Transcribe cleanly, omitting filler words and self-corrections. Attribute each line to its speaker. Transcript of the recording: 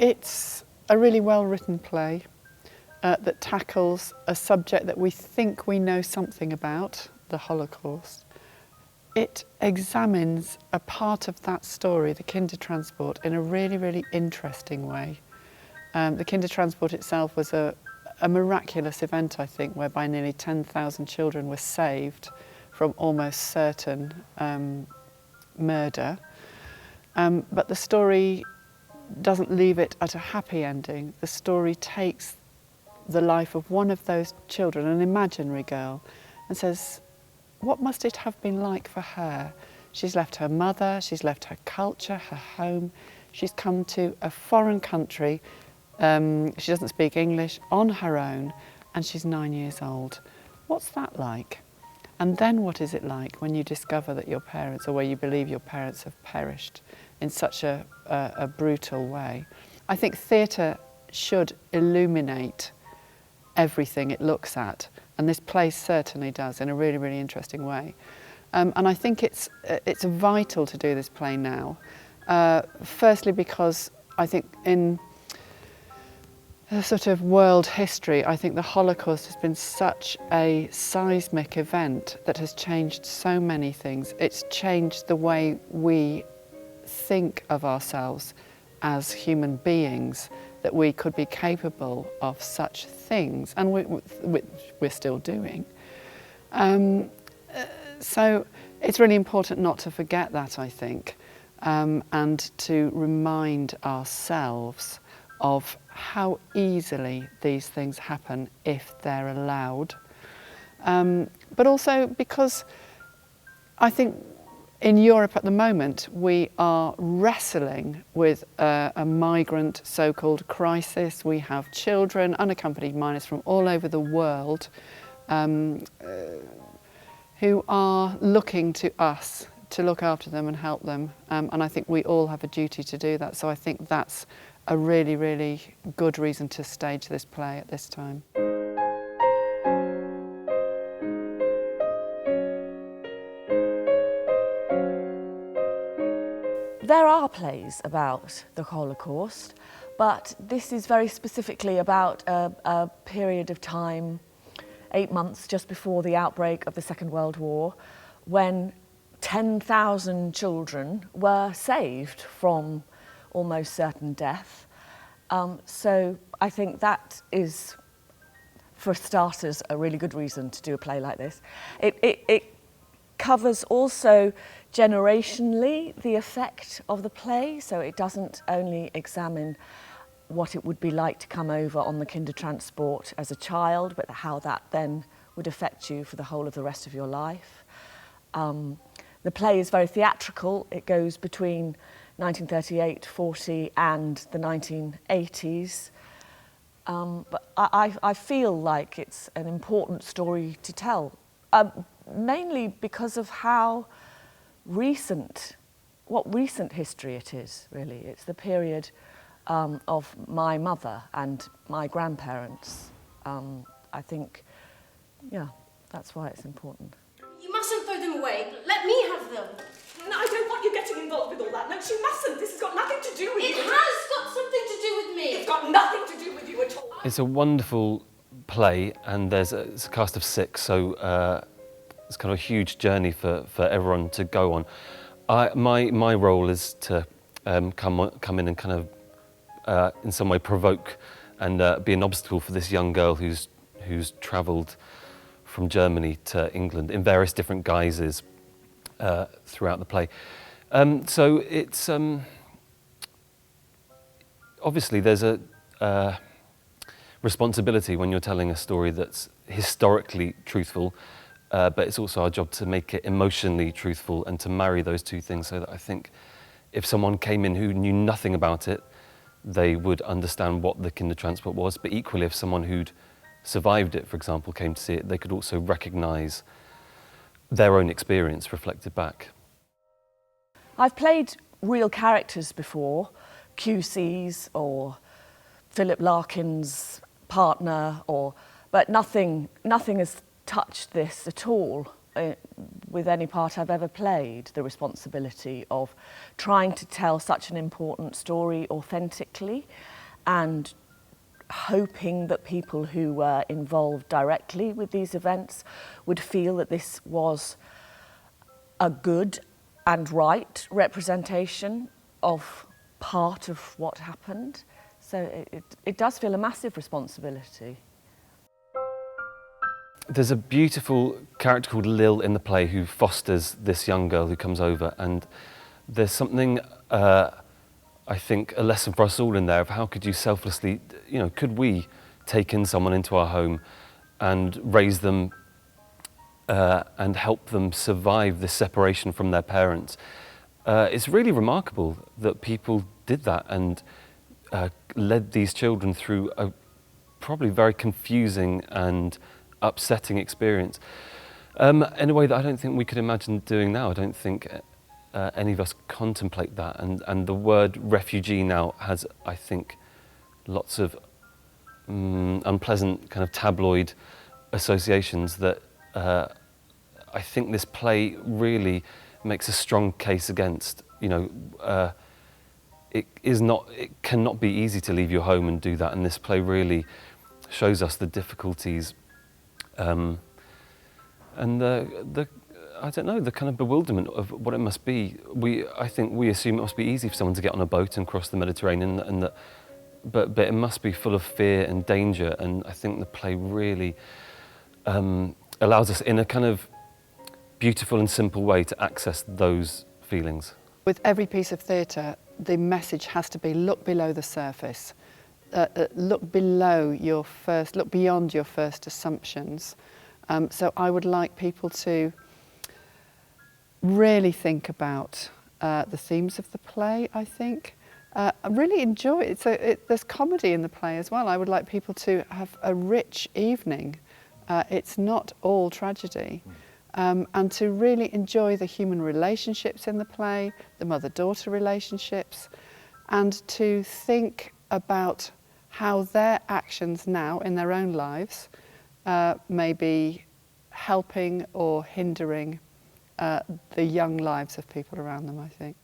Speaker 1: It's a really well-written play that tackles a subject that we think we know something about, the Holocaust. It examines a part of that story, the Kindertransport, in a really, really interesting way. The Kindertransport itself was a miraculous event, I think, whereby nearly 10,000 children were saved from almost certain murder. But the story doesn't leave it at a happy ending. The story takes the life of one of those children, an imaginary girl, and says, what must it have been like for her? She's left her mother, she's left her culture, her home. She's come to a foreign country. She doesn't speak English, on her own, and she's 9 years old. What's that like? And then what is it like when you discover that your parents, or where you believe your parents, have perished in such a brutal way? I think theatre should illuminate everything it looks at, and this play certainly does in a really, really interesting way. And I think it's vital to do this play now. Firstly, because I think in the sort of world history, I think the Holocaust has been such a seismic event that has changed so many things. It's changed the way we think of ourselves as human beings, that we could be capable of such things, and we're still doing. So it's really important not to forget that, I think, and to remind ourselves of how easily these things happen if they're allowed. But also because I think in Europe at the moment we are wrestling with a migrant so-called crisis. We have children, unaccompanied minors from all over the world who are looking to us to look after them and help them, and I think we all have a duty to do that. So I think that's a really, really good reason to stage this play at this time.
Speaker 2: There are plays about the Holocaust, but this is very specifically about a period of time, 8 months just before the outbreak of the Second World War, when 10,000 children were saved from almost certain death. So I think that is, for starters, a really good reason to do a play like this. It covers also generationally the effect of the play, so it doesn't only examine what it would be like to come over on the Kindertransport as a child, but how that then would affect you for the whole of the rest of your life. The play is very theatrical. It goes between 1938, 40 and the 1980s. But I feel like it's an important story to tell, mainly because of how what recent history it is, really. It's the period of my mother and my grandparents. I think, yeah, that's why it's important.
Speaker 3: You mustn't throw them away. Let me have them.
Speaker 4: No, I don't want you getting involved with all that. No, she mustn't. This has got nothing to do with you.
Speaker 3: It has got something to do with me.
Speaker 4: It's got nothing to do with you at all.
Speaker 5: It's a wonderful play, and it's a cast of 6, so it's kind of a huge journey for everyone to go on. My role is to come in and kind of in some way provoke and be an obstacle for this young girl who's travelled from Germany to England in various different guises throughout the play. So it's obviously there's a responsibility when you're telling a story that's historically truthful, but it's also our job to make it emotionally truthful and to marry those two things, so that I think if someone came in who knew nothing about it, they would understand what the Kindertransport was, but equally if someone who'd survived it, for example, came to see it, they could also recognise their own experience reflected back.
Speaker 2: I've played real characters before, QC's or Philip Larkin's partner, but nothing has touched this at all. with any part I've ever played, the responsibility of trying to tell such an important story authentically and hoping that people who were involved directly with these events would feel that this was a good and right representation of part of what happened. So it does feel a massive responsibility.
Speaker 5: There's a beautiful character called Lil in the play who fosters this young girl who comes over, and there's something, I think, a lesson for us all in there of how could you selflessly, could we take in someone into our home and raise them and help them survive this separation from their parents. It's really remarkable that people did that and led these children through a probably very confusing and upsetting experience in a way that I don't think we could imagine doing now. I don't think any of us contemplate that, and the word refugee now has, I think, lots of unpleasant kind of tabloid associations that I think this play really makes a strong case against. It cannot be easy to leave your home and do that, and this play really shows us the difficulties and the I don't know, the kind of bewilderment of what it must be. I think we assume it must be easy for someone to get on a boat and cross the Mediterranean, and but it must be full of fear and danger. And I think the play really allows us, in a kind of beautiful and simple way, to access those feelings.
Speaker 1: With every piece of theatre, the message has to be look below the surface, look beyond your first assumptions. So I would like people to really think about the themes of the play, I think. I really enjoy it. There's comedy in the play as well. I would like people to have a rich evening. It's not all tragedy. And to really enjoy the human relationships in the play, the mother-daughter relationships, and to think about how their actions now in their own lives may be helping or hindering the young lives of people around them, I think.